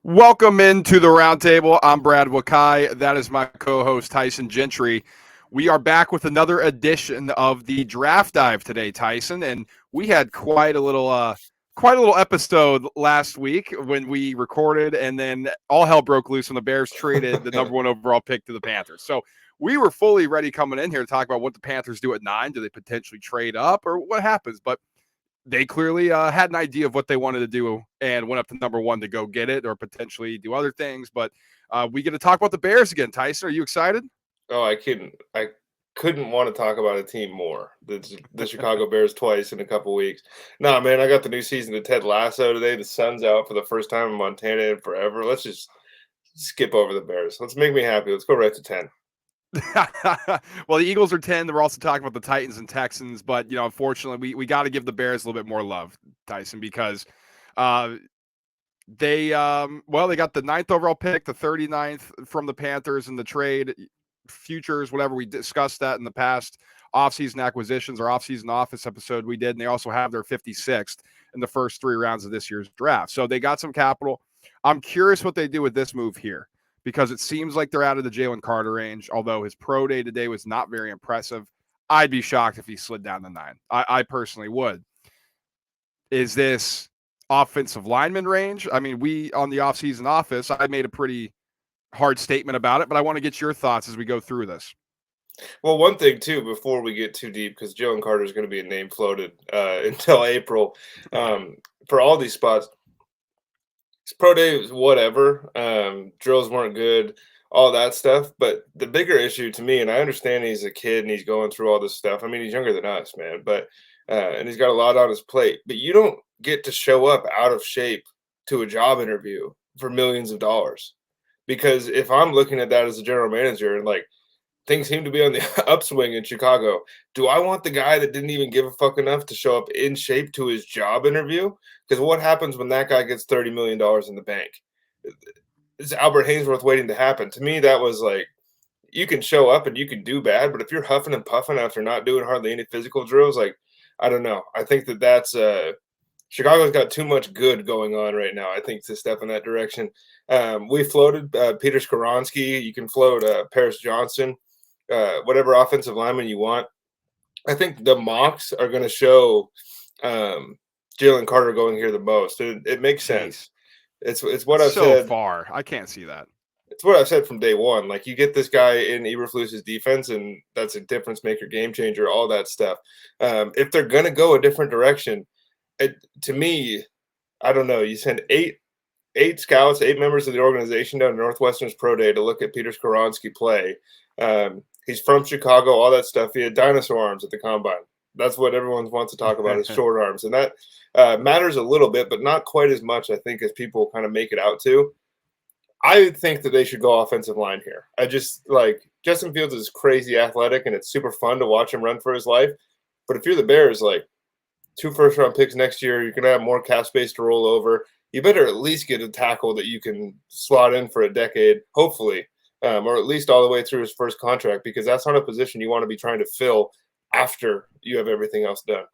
Welcome into the roundtable. I'm Brad Wakai. That is my co-host Tyson Gentry. We are back with another edition of the Draft Dive today, Tyson, and we had quite a little episode last week when we recorded, and then all hell broke loose when the Bears traded the number one overall pick to the Panthers. So we were fully ready coming in here to talk about what the Panthers do at 9. Do they potentially trade up, or what happens? But they clearly had an idea of what they wanted to do and went up to number 1 to go get it or potentially do other things. But we get to talk about the Bears again. Tyson, are you excited? Oh, I couldn't want to talk about a team more. The Chicago Bears twice in a couple weeks. Nah, man, I got the new season of Ted Lasso today. The sun's out for the first time in Montana in forever. Let's just skip over the Bears. Let's make me happy. Let's go right to 10. Well, the Eagles are 10. We're also talking about the Titans and Texans. But, unfortunately, we got to give the Bears a little bit more love, Tyson, because uh, they got the ninth overall pick, the 39th from the Panthers in the trade futures, whatever. We discussed that in the past offseason acquisitions or offseason office episode we did. And they also have their 56th in the first 3 rounds of this year's draft. So they got some capital. I'm curious what they do with this move here because it seems like they're out of the Jalen Carter range, although his pro day today was not very impressive. I'd be shocked if he slid down to 9. I personally would. Is this offensive lineman range? I mean, we on the offseason office, I made a pretty hard statement about it, but I want to get your thoughts as we go through this. Well, one thing too, before we get too deep, because Jalen Carter is going to be a name floated until April for all these spots. His pro day was whatever. Drills weren't good, all that stuff. But the bigger issue to me, and I understand he's a kid and he's going through all this stuff. I mean, he's younger than us, man. But and he's got a lot on his plate. But you don't get to show up out of shape to a job interview for millions of dollars. Because if I'm looking at that as a general manager and like things seem to be on the upswing in Chicago. Do I want the guy that didn't even give a fuck enough to show up in shape to his job interview? Because what happens when that guy gets $30 million in the bank? Is Albert Hainsworth waiting to happen? To me, that was like you can show up and you can do bad, but if you're huffing and puffing after not doing hardly any physical drills, like I don't know. I think that's Chicago's got too much good going on right now. I think to step in that direction. We floated Peter Skoronski. You can float Paris Johnson, whatever offensive lineman you want. I think the mocks are going to show Jalen Carter going here the most. It makes Jeez. sense. It's what I've So said. far. I can't see that. It's what I've said from day one. Like you get this guy in Eberflus's defense, and that's a difference maker, game changer, all that stuff. If they're going to go a different direction, to me, I don't know. You send eight scouts, 8 members of the organization down to Northwestern's pro day to look at Peter Skoronski play. He's from Chicago, all that stuff. He had dinosaur arms at the combine. That's what everyone wants to talk about is short arms. And that matters a little bit, but not quite as much, I think, as people kind of make it out to. I think that they should go offensive line here. I just like Justin Fields is crazy athletic and it's super fun to watch him run for his life. But if you're the Bears, like 2 first-round picks next year, you're going to have more cap space to roll over. You better at least get a tackle that you can slot in for a decade, hopefully, or at least all the way through his first contract, because that's not a position you want to be trying to fill after you have everything else done.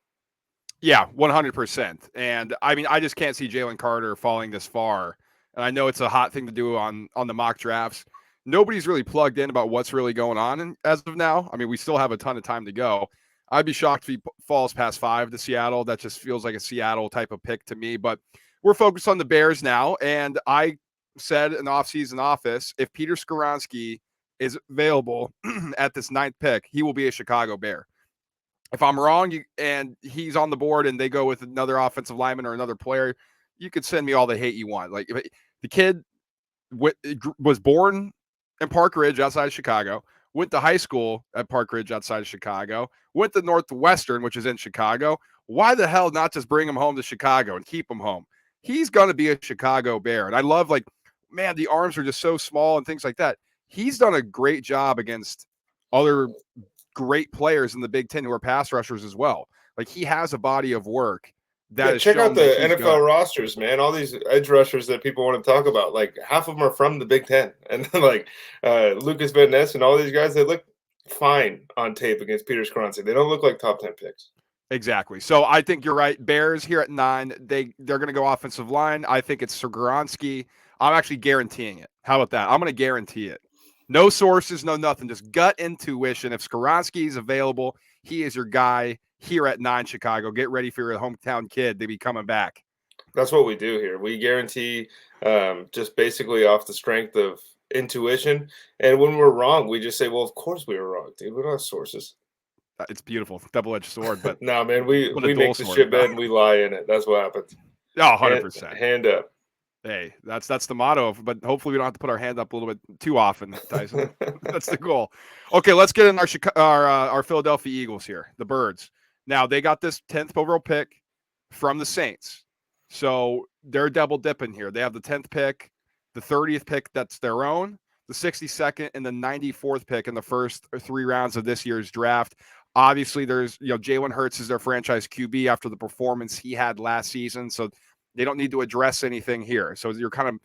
Yeah, 100%. And I mean, I just can't see Jalen Carter falling this far. And I know it's a hot thing to do on the mock drafts. Nobody's really plugged in about what's really going on as of now. I mean, we still have a ton of time to go. I'd be shocked if he falls past 5 to Seattle. That just feels like a Seattle type of pick to me. But we're focused on the Bears now. And I said in the offseason office, if Peter Skoronski is available at this 9th pick, he will be a Chicago Bear. If I'm wrong and he's on the board and they go with another offensive lineman or another player, you could send me all the hate you want. Like the kid was born in Park Ridge outside of Chicago, went to high school at Park Ridge outside of Chicago, went to Northwestern, which is in Chicago. Why the hell not just bring him home to Chicago and keep him home? He's going to be a Chicago Bear. And I love, like, man, the arms are just so small and things like that. He's done a great job against other great players in the Big Ten who are pass rushers as well. Like, he has a body of work that Yeah, has check out shown that the he's NFL good. rosters, man. All these edge rushers that people want to talk about, like half of them are from the Big Ten, and like Lucas Van Ness and all these guys, they look fine on tape against Peter Skoronski. They don't look like top 10 picks. Exactly. So I think you're right. Bears here at 9. They're going to go offensive line. I think it's Sikoransky. I'm actually guaranteeing it. How about that? I'm going to guarantee it. No sources, no nothing. Just gut intuition. If Skoronski is available, he is your guy here at 9 Chicago. Get ready for your hometown kid to be coming back. That's what we do here. We guarantee just basically off the strength of intuition. And when we're wrong, we just say, well, of course we were wrong, dude. We don't have sources. It's beautiful. Double-edged sword, but No, man, we what a we dual make the sword. shit bed and we lie in it. That's what happens. Oh, 100%. Hand up. Hey, that's the motto. But hopefully we don't have to put our hand up a little bit too often, Tyson. That's the goal. Okay, let's get in our Philadelphia Eagles here, the Birds. Now they got this 10th overall pick from the Saints, so they're double dipping here. They have the 10th pick, the 30th pick that's their own, the 62nd, and the 94th pick in the first 3 rounds of this year's draft. Obviously, there's Jalen Hurts is their franchise QB after the performance he had last season, so they don't need to address anything here. So you're kind of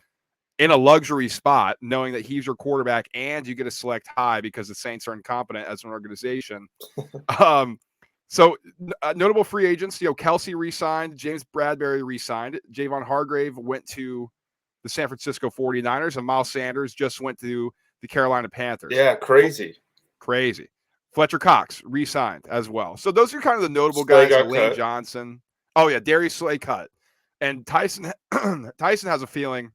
in a luxury spot knowing that he's your quarterback and you get to select high because the Saints are incompetent as an organization. So notable free agents, Kelsey re-signed, James Bradbury re-signed, Javon Hargrave went to the San Francisco 49ers, and Miles Sanders just went to the Carolina Panthers. Yeah, crazy. Fletcher Cox re-signed as well. So those are kind of the notable Slay guys. got Lane cut. Johnson. Oh yeah, Darius Slay cut. And Tyson has a feeling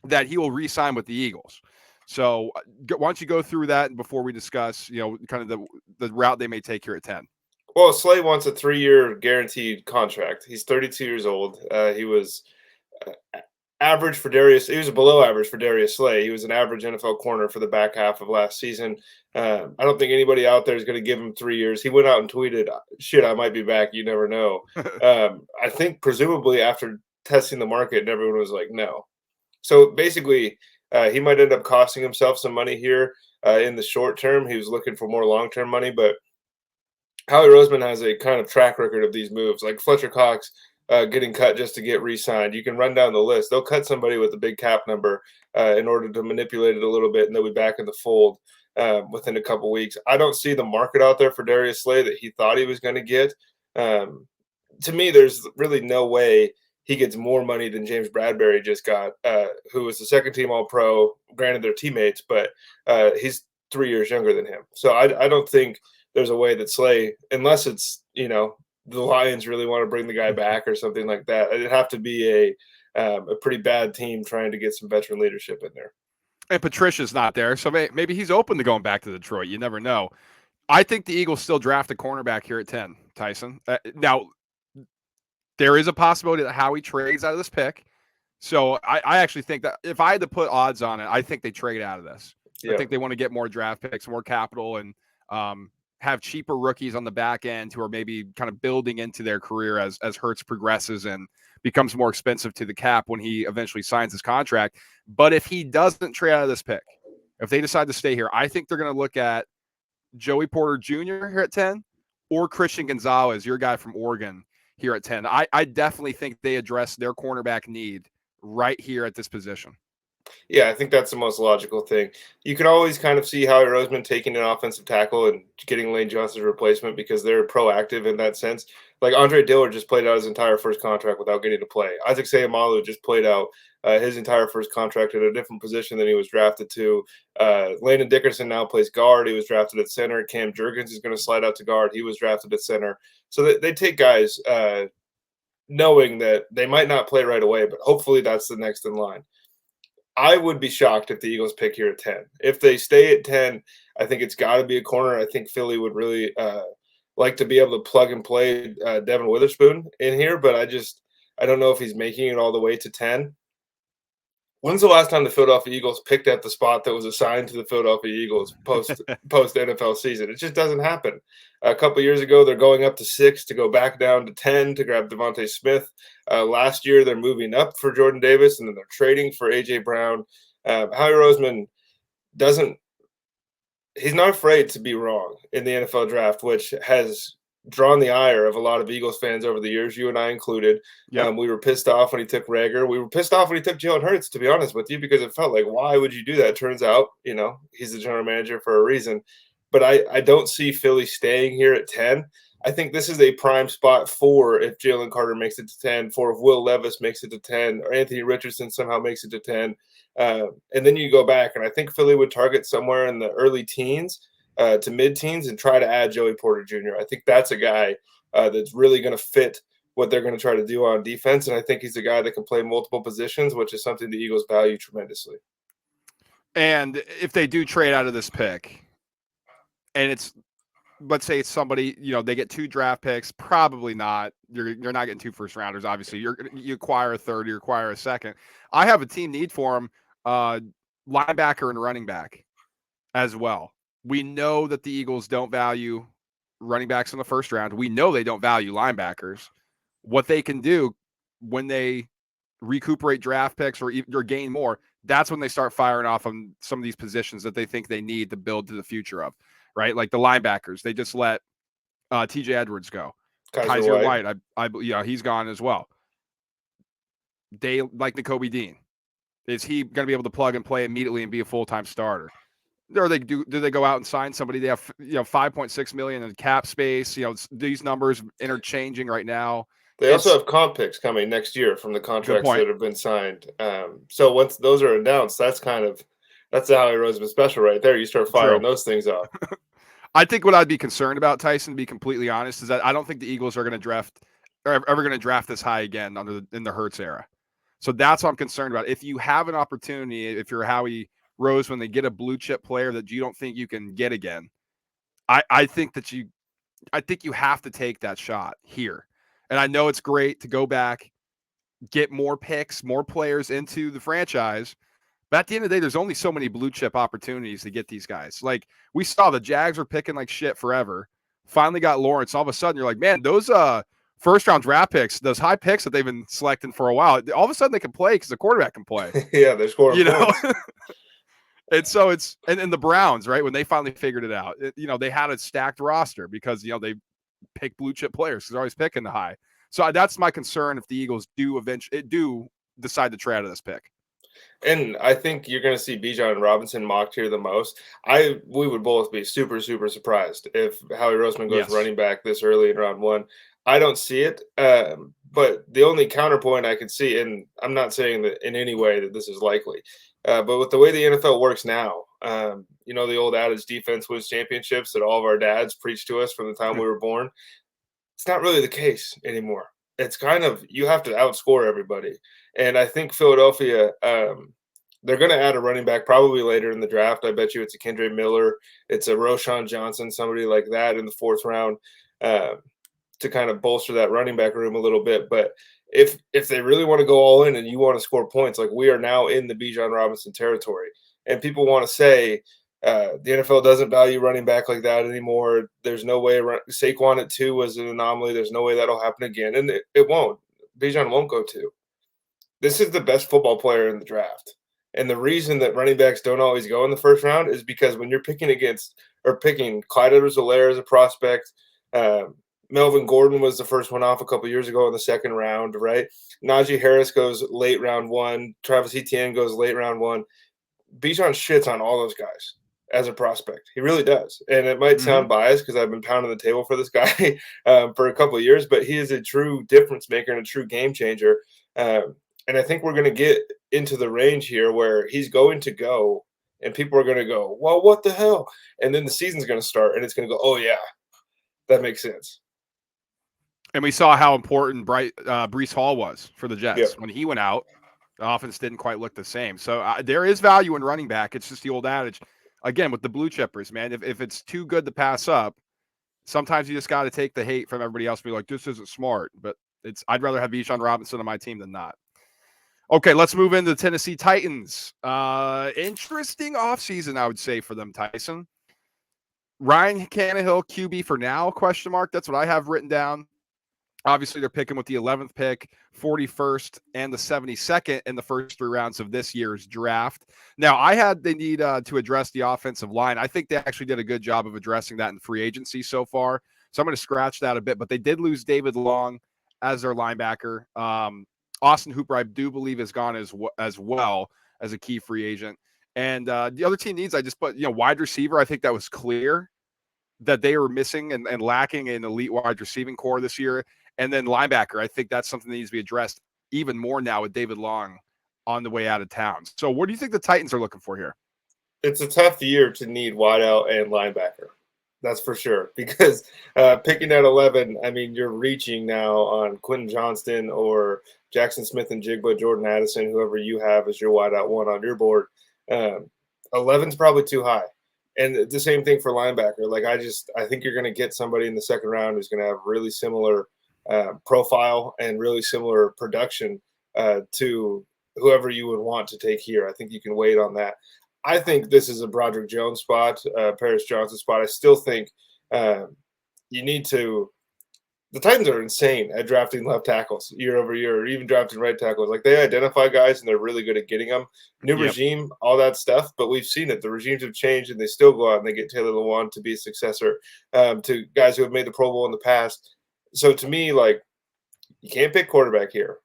that he will re-sign with the Eagles. So why don't you go through that before we discuss, kind of the route they may take here at 10. Well, Slay wants a 3-year guaranteed contract. He's 32 years old. He was average for Darius. He was below average for Darius Slay. He was an average NFL corner for the back half of last season. I don't think anybody out there is going to give him 3 years. He went out and tweeted, "Shit, I might be back. You never know." I think presumably after testing the market, and everyone was like, "No." So basically, he might end up costing himself some money here in the short term. He was looking for more long term money, but Howie Roseman has a kind of track record of these moves, like Fletcher Cox getting cut just to get re-signed. You can run down the list. They'll cut somebody with a big cap number in order to manipulate it a little bit, and they'll be back in the fold within a couple weeks. I don't see the market out there for Darius Slay that he thought he was going to get. To me, there's really no way he gets more money than James Bradbury just got, who was the second-team All-Pro. Granted, they're teammates, but he's 3 years younger than him. So I don't think there's a way that Slay, unless it's, the Lions really want to bring the guy back or something like that. It'd have to be a pretty bad team trying to get some veteran leadership in there. And Patricia's not there, so maybe he's open to going back to Detroit. You never know. I think the Eagles still draft a cornerback here at 10, Tyson. Now, there is a possibility that Howie trades out of this pick. So I actually think that if I had to put odds on it, I think they trade out of this. Yeah. I think they want to get more draft picks, more capital, and have cheaper rookies on the back end who are maybe kind of building into their career as Hurts progresses and becomes more expensive to the cap when he eventually signs his contract. But if he doesn't trade out of this pick, if they decide to stay here, I think they're going to look at Joey Porter Jr. here at 10 or Christian Gonzalez, your guy from Oregon, here at 10. I definitely think they address their cornerback need right here at this position. Yeah, I think that's the most logical thing. You can always kind of see Howie Roseman taking an offensive tackle and getting Lane Johnson's replacement because they're proactive in that sense. Like Andre Dillard just played out his entire first contract without getting to play. Isaac Seumalo just played out his entire first contract at a different position than he was drafted to. Landon Dickerson now plays guard. He was drafted at center. Cam Jurgens is going to slide out to guard. He was drafted at center. So they take guys knowing that they might not play right away, but hopefully that's the next in line. I would be shocked if the Eagles pick here at 10. If they stay at 10, I think it's got to be a corner. I think Philly would really like to be able to plug and play Devin Witherspoon in here, but I don't know if he's making it all the way to 10. When's the last time the Philadelphia Eagles picked at the spot that was assigned to the Philadelphia Eagles post NFL season? It just doesn't happen. A couple of years ago, they're going up to 6 to go back down to 10 to grab Devontae Smith. Last year, they're moving up for Jordan Davis, and then they're trading for A.J. Brown. Howie Roseman he's not afraid to be wrong in the NFL draft, which has drawn the ire of a lot of Eagles fans over the years, you and I included. Yep. We were pissed off when he took Rager. We were pissed off when he took Jalen Hurts, to be honest with you, because it felt like, why would you do that? Turns out, he's the general manager for a reason. But I don't see Philly staying here at 10. I think this is a prime spot for if Jalen Carter makes it to 10, for if Will Levis makes it to 10, or Anthony Richardson somehow makes it to 10. And then you go back, and I think Philly would target somewhere in the early teens to mid teens and try to add Joey Porter Jr. I think that's a guy that's really going to fit what they're going to try to do on defense. And I think he's a guy that can play multiple positions, which is something the Eagles value tremendously. And if they do trade out of this pick, and it's, let's say it's somebody, they get 2 draft picks, probably not. You're not getting 2 first rounders. Obviously, you acquire a third, you acquire a second. I have a team need for him, linebacker and running back as well. We know that the Eagles don't value running backs in the first round. We know they don't value linebackers. What they can do when they recuperate draft picks or gain more, that's when they start firing off on some of these positions that they think they need to build to the future of, right? Like the linebackers, they just let TJ Edwards go. Kaiser White, he's gone as well. They like Nakobe Dean. Is he going to be able to plug and play immediately and be a full-time starter? Or do they go out and sign somebody? They have $5.6 million in cap space. These numbers interchanging right now. They also have comp picks coming next year from the contracts that have been signed. So once those are announced, that's the Howie Roseman special right there. You start firing those things off. I think what I'd be concerned about, Tyson, to be completely honest, is that I don't think the Eagles are going to draft or ever going to draft this high again in the Hurts era. So that's what I'm concerned about. If you have an opportunity, if you're Howie Rose, when they get a blue chip player that you don't think you can get again, I think you have to take that shot here. And I know it's great to go back, get more picks, more players into the franchise. But at the end of the day, there's only so many blue chip opportunities to get these guys. Like we saw the Jags were picking like shit forever. Finally got Lawrence. All of a sudden, you're like, man, those first round draft picks, those high picks that they've been selecting for a while, all of a sudden they can play because the quarterback can play. Yeah, they're scoring points. And so it's and the Browns, right, when they finally figured it out, they had a stacked roster because they pick blue chip players because they're always picking the high. So that's my concern if the Eagles do decide to trade out of this pick. And I think you're going to see Bijan Robinson mocked here the most. We would both be super, super surprised if Howie Roseman goes running back this early in round 1. I don't see it. But the only counterpoint I could see, and I'm not saying that in any way that this is likely, but with the way the NFL works now, the old adage, defense wins championships, that all of our dads preached to us from the time we were born. It's not really the case anymore. It's kind of, you have to outscore everybody. And I think Philadelphia, they're going to add a running back probably later in the draft. I bet you it's a Kendre Miller, it's a Roshan Johnson, somebody like that in the 4th round to kind of bolster that running back room a little bit. But if they really want to go all in and you want to score points, like we are now in the Bijan Robinson territory, and people want to say the NFL doesn't value running back like that anymore. There's no way Saquon at 2 was an anomaly. There's no way that'll happen again. And it won't. Bijan won't go 2. This is the best football player in the draft. And the reason that running backs don't always go in the 1st round is because when you're picking Clyde Edwards-Helaire as a prospect, Melvin Gordon was the first one off a couple years ago in the 2nd round, right? Najee Harris goes late round 1. Travis Etienne goes late round 1. Bijan shits on all those guys as a prospect. He really does. And it might sound biased because I've been pounding the table for this guy for a couple of years, but he is a true difference maker and a true game changer. And I think we're going to get into the range here where he's going to go and people are going to go, well, what the hell? And then the season's going to start and it's going to go, oh, yeah, that makes sense. And we saw how important Breece Hall was for the Jets. When he went out, the offense didn't quite look the same. So there is value in running back. It's just the old adage, again, with the blue chippers, man. If it's too good to pass up, sometimes you just got to take the hate from everybody else and be like, this isn't smart. But I'd rather have Bijan Robinson on my team than not. Okay, let's move into the Tennessee Titans. Interesting offseason, I would say, for them, Tyson. Ryan Tannehill, QB for now, question mark. That's what I have written down. Obviously, they're picking with the 11th pick, 41st, and the 72nd in the first 3 rounds of this year's draft. Now, they need to address the offensive line. I think they actually did a good job of addressing that in free agency so far. So I'm going to scratch that a bit. But they did lose David Long as their linebacker. Austin Hooper, I do believe, is gone as well as a key free agent. And the other team needs, I just put, wide receiver. I think that was clear that they are missing and lacking in elite wide receiving core this year. And then linebacker, I think that's something that needs to be addressed even more now with David Long on the way out of town. So what do you think the Titans are looking for here? It's a tough year to need wideout and linebacker. That's for sure. Because picking at 11, I mean, you're reaching now on Quentin Johnston or Jackson Smith and Jigba, Jordan Addison, whoever you have as your wideout one on your board. Um, 11's probably too high. And the same thing for linebacker. Like, I think you're going to get somebody in the second round who's going to have really similar profile and really similar production to whoever you would want to take here. I think you can wait on that. I think this is a Broderick Jones spot, Paris Johnson spot. I still think you need to. The Titans are insane at drafting left tackles year over year, or even drafting right tackles. Like, they identify guys and they're really good at getting them. New regime, all that stuff, but we've seen it. The regimes have changed, and they still go out and they get Taylor Lewan to be a successor to guys who have made the Pro Bowl in the past. So to me, like, you can't pick quarterback here.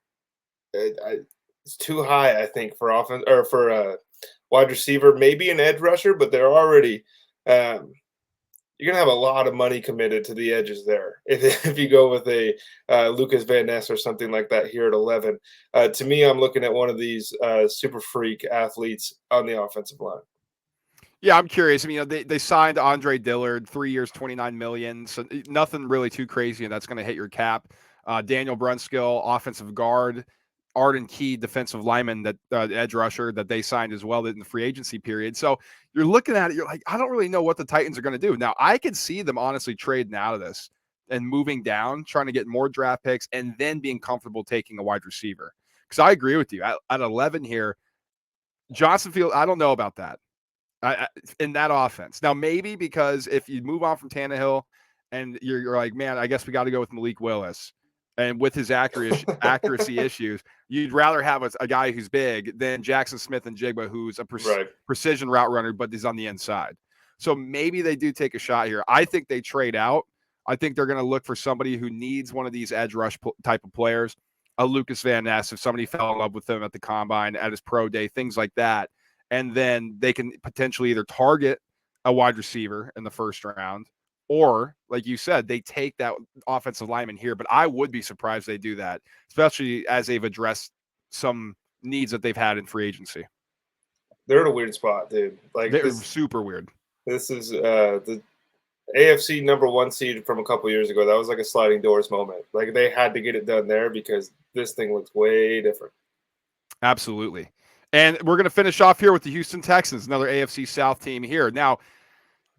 It's too high, I think, for offense or for wide receiver, maybe an edge rusher, but they're already you're gonna have a lot of money committed to the edges there if you go with a Lucas Van Ness or something like that here at 11. To me, I'm looking at one of these super freak athletes on the offensive line. Yeah, I'm curious. I mean, they signed Andre Dillard, 3 years, $29 million. So nothing really too crazy, and that's going to hit your cap. Daniel Brunskill, offensive guard. Arden Key, defensive lineman, that edge rusher that they signed as well in the free agency period. So you're looking at it, you're like, I don't really know what the Titans are going to do. Now, I could see them honestly trading out of this and moving down, trying to get more draft picks, and then being comfortable taking a wide receiver. Because I agree with you. At 11 here, Johnson Field, I don't know about that. In that offense. Now, maybe because if you move on from Tannehill and you're like, man, I guess we got to go with Malik Willis. And with his accuracy issues, you'd rather have a guy who's big than Jackson Smith and Jigba, who's a precision route runner, but he's on the inside. So maybe they do take a shot here. I think they trade out. I think they're going to look for somebody who needs one of these edge rush type of players, a Lucas Van Ness, if somebody fell in love with him at the combine, at his pro day, things like that. And then they can potentially either target a wide receiver in the first round, or, like you said, they take that offensive lineman here. But I would be surprised they do that, especially as they've addressed some needs that they've had in free agency. They're in a weird spot, dude. Like, they're super weird. This is the AFC #1 seed from a couple years ago. That was like a sliding doors moment. Like, they had to get it done there because this thing looks way different. Absolutely. And we're going to finish off here with the Houston Texans, another AFC South team here. Now,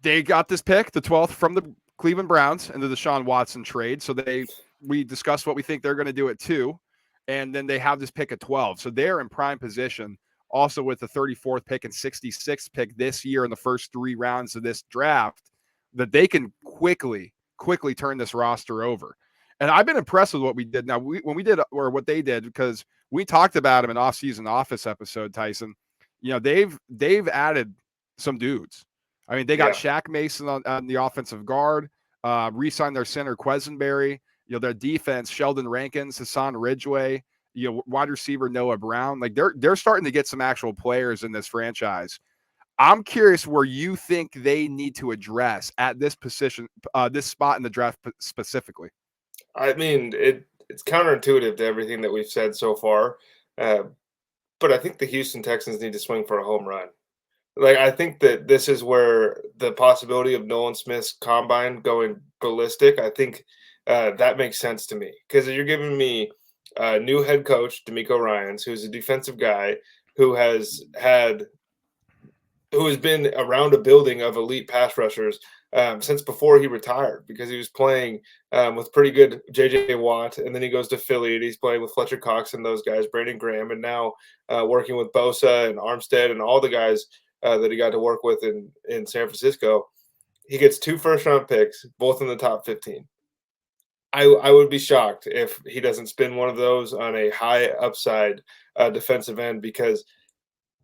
they got this pick, the 12th, from the Cleveland Browns in the Deshaun Watson trade. So we discussed what we think they're going to do at 2, and then they have this pick at 12. So they're in prime position, also with the 34th pick and 66th pick this year in the first 3 rounds of this draft, that they can quickly turn this roster over. And I've been impressed with what we did. Now, when we did, or what they did, because we talked about him in off-season office episode, Tyson. You know, they've added some dudes. I mean, they got Shaq Mason on the offensive guard, re-signed their center Quesenberry. You know, their defense, Sheldon Rankins, Hassan Ridgeway, you know, wide receiver Noah Brown. Like, they're starting to get some actual players in this franchise. I'm curious where you think they need to address at this position, this spot in the draft specifically. I mean, it's counterintuitive to everything that we've said so far, but I think the Houston Texans need to swing for a home run. Like, I think that this is where the possibility of Nolan Smith's combine going ballistic, I think that makes sense to me, because you're giving me a new head coach, DeMeco Ryans, who's a defensive guy who has been around a building of elite pass rushers since before he retired, because he was playing with pretty good J.J. Watt, and then he goes to Philly and he's playing with Fletcher Cox and those guys, Brandon Graham, and now working with Bosa and Armstead and all the guys that he got to work with in San Francisco. He gets 2 first-round picks, both in the top 15. I would be shocked if he doesn't spend one of those on a high upside defensive end, because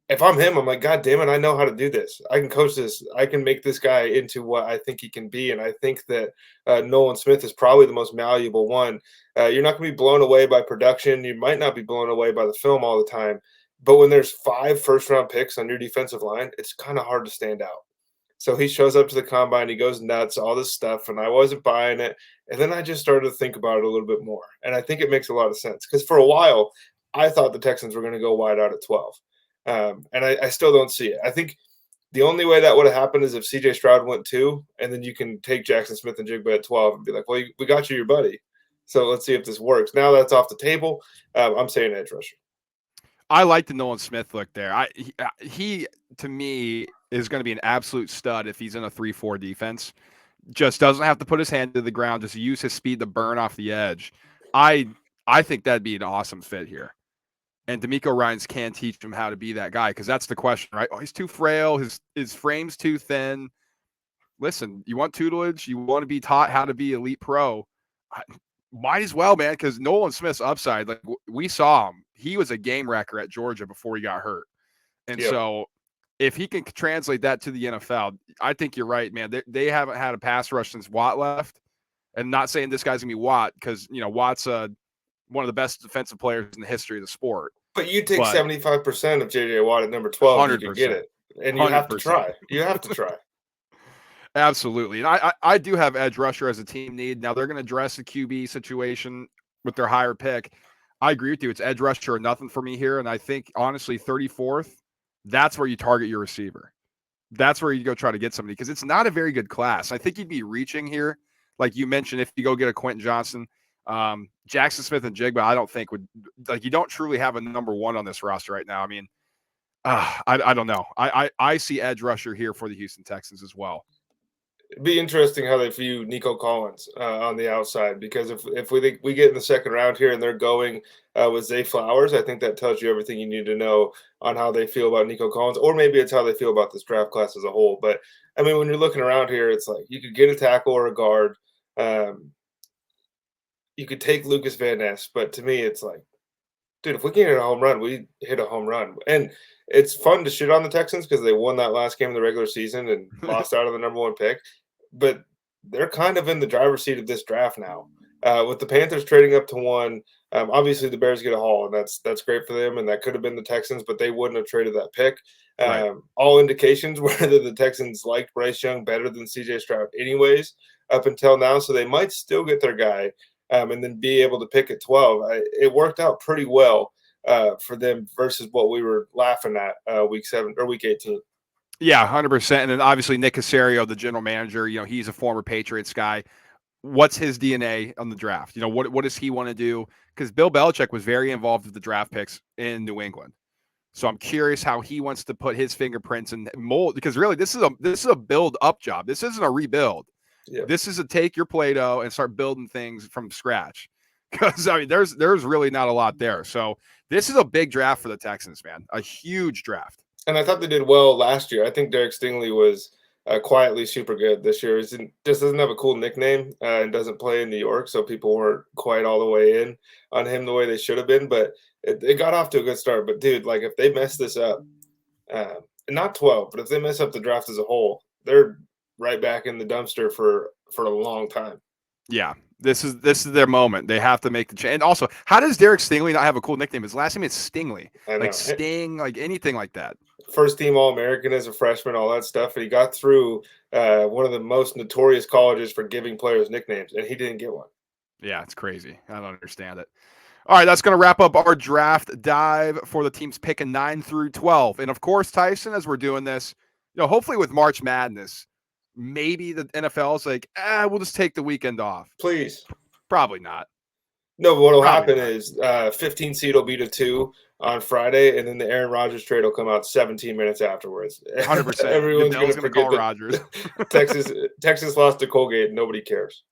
if I'm him, I'm like, God damn it, I know how to do this. I can coach this. I can make this guy into what I think he can be. And I think that Nolan Smith is probably the most malleable one. You're not going to be blown away by production. You might not be blown away by the film all the time. But when there's 5 first-round picks on your defensive line, it's kind of hard to stand out. So he shows up to the combine, he goes nuts, all this stuff, and I wasn't buying it. And then I just started to think about it a little bit more. And I think it makes a lot of sense because for a while, I thought the Texans were going to go wide out at 12. And I still don't see it. I think the only way that would have happened is if CJ Stroud went 2, and then you can take Jackson Smith and Jigba at 12 and be like, well, we got you your buddy. So let's see if this works. Now that's off the table. I'm saying edge rusher. I like the Nolan Smith look there. He to me is going to be an absolute stud if he's in a 3-4 defense. Just doesn't have to put his hand to the ground. Just use his speed to burn off the edge. I think that'd be an awesome fit here. And D'Amico Ryans can teach him how to be that guy because that's the question, right? Oh, he's too frail. His frame's too thin. Listen, you want tutelage? You want to be taught how to be elite pro? Might as well, man, because Nolan Smith's upside, like we saw him, he was a game wrecker at Georgia before he got hurt. And so if he can translate that to the NFL, I think you're right, man. They haven't had a pass rush since Watt left. And not saying this guy's going to be Watt because, Watt's one of the best defensive players in the history of the sport. But you take 75% of J.J. Watt at number 12, you can get it. And you 100%. Have to try. You have to try. Absolutely. And I do have edge rusher as a team need. Now they're going to address the QB situation with their higher pick. I agree with you. It's edge rusher or nothing for me here. And I think, honestly, 34th, that's where you target your receiver. That's where you go try to get somebody because it's not a very good class. I think you'd be reaching here. Like you mentioned, if you go get a Quentin Johnson, Jackson Smith and Jigba, I don't think would – like you don't truly have a number one on this roster right now. I mean, I don't know. I see edge rusher here for the Houston Texans as well. It'd be interesting how they view Nico Collins on the outside because if we think we get in the second round here and they're going with Zay Flowers, I think that tells you everything you need to know on how they feel about Nico Collins, or maybe it's how they feel about this draft class as a whole. But I mean, when you're looking around here, it's like you could get a tackle or a guard. You could take Lucas Van Ness, but to me, it's like, dude, if we can hit a home run, we hit a home run. And it's fun to shit on the Texans because they won that last game of the regular season and lost out on the number 1 pick. But they're kind of in the driver's seat of this draft now. With the Panthers trading up to 1, obviously the Bears get a haul, and that's great for them, and that could have been the Texans, but they wouldn't have traded that pick. Right. All indications were that the Texans liked Bryce Young better than CJ Stroud anyways up until now, so they might still get their guy and then be able to pick at 12. It worked out pretty well for them versus what we were laughing at week 7 or week 18. Yeah, 100%. And then obviously Nick Caserio, the general manager, he's a former Patriots guy. What's his DNA on the draft? What does he want to do? Because Bill Belichick was very involved with the draft picks in New England. So I'm curious how he wants to put his fingerprints and mold, because really this is a build up job. This isn't a rebuild. Yeah. This is a take your Play-Doh and start building things from scratch. Because I mean, there's really not a lot there. So this is a big draft for the Texans, man. A huge draft. And I thought they did well last year. I think Derek Stingley was quietly super good this year. Just doesn't have a cool nickname and doesn't play in New York, so people weren't quite all the way in on him the way they should have been. But it got off to a good start. But, dude, like if they mess this up, not 12, but if they mess up the draft as a whole, they're right back in the dumpster for a long time. Yeah. This is their moment. They have to make the change. And also, how does Derek Stingley not have a cool nickname? His last name is Stingley. Like Sting, like anything like that. First team All-American as a freshman, all that stuff. And he got through one of the most notorious colleges for giving players nicknames, and he didn't get one. Yeah, it's crazy. I don't understand it. All right, that's going to wrap up our draft dive for the teams picking 9 through 12. And, of course, Tyson, as we're doing this, hopefully with March Madness, maybe the NFL is like, we'll just take the weekend off. Please. Probably not. No, but what will happen is 15 seed will beat a 2 on Friday, and then the Aaron Rodgers trade will come out 17 minutes afterwards. 100%. Everyone's going to call Rodgers. Texas lost to Colgate. Nobody cares.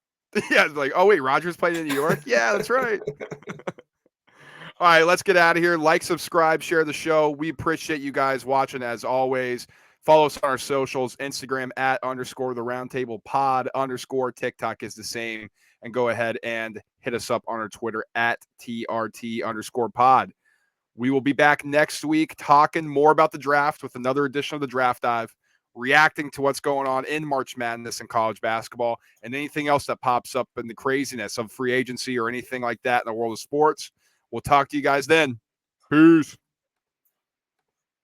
Yeah, it's like, oh, wait, Rodgers played in New York? Yeah, that's right. All right, let's get out of here. Like, subscribe, share the show. We appreciate you guys watching as always. Follow us on our socials, Instagram @ _the roundtable pod _ TikTok is the same. And go ahead and hit us up on our Twitter @TRT _ pod. We will be back next week talking more about the draft with another edition of the Draft Dive, reacting to what's going on in March Madness and college basketball and anything else that pops up in the craziness of free agency or anything like that in the world of sports. We'll talk to you guys then. Peace.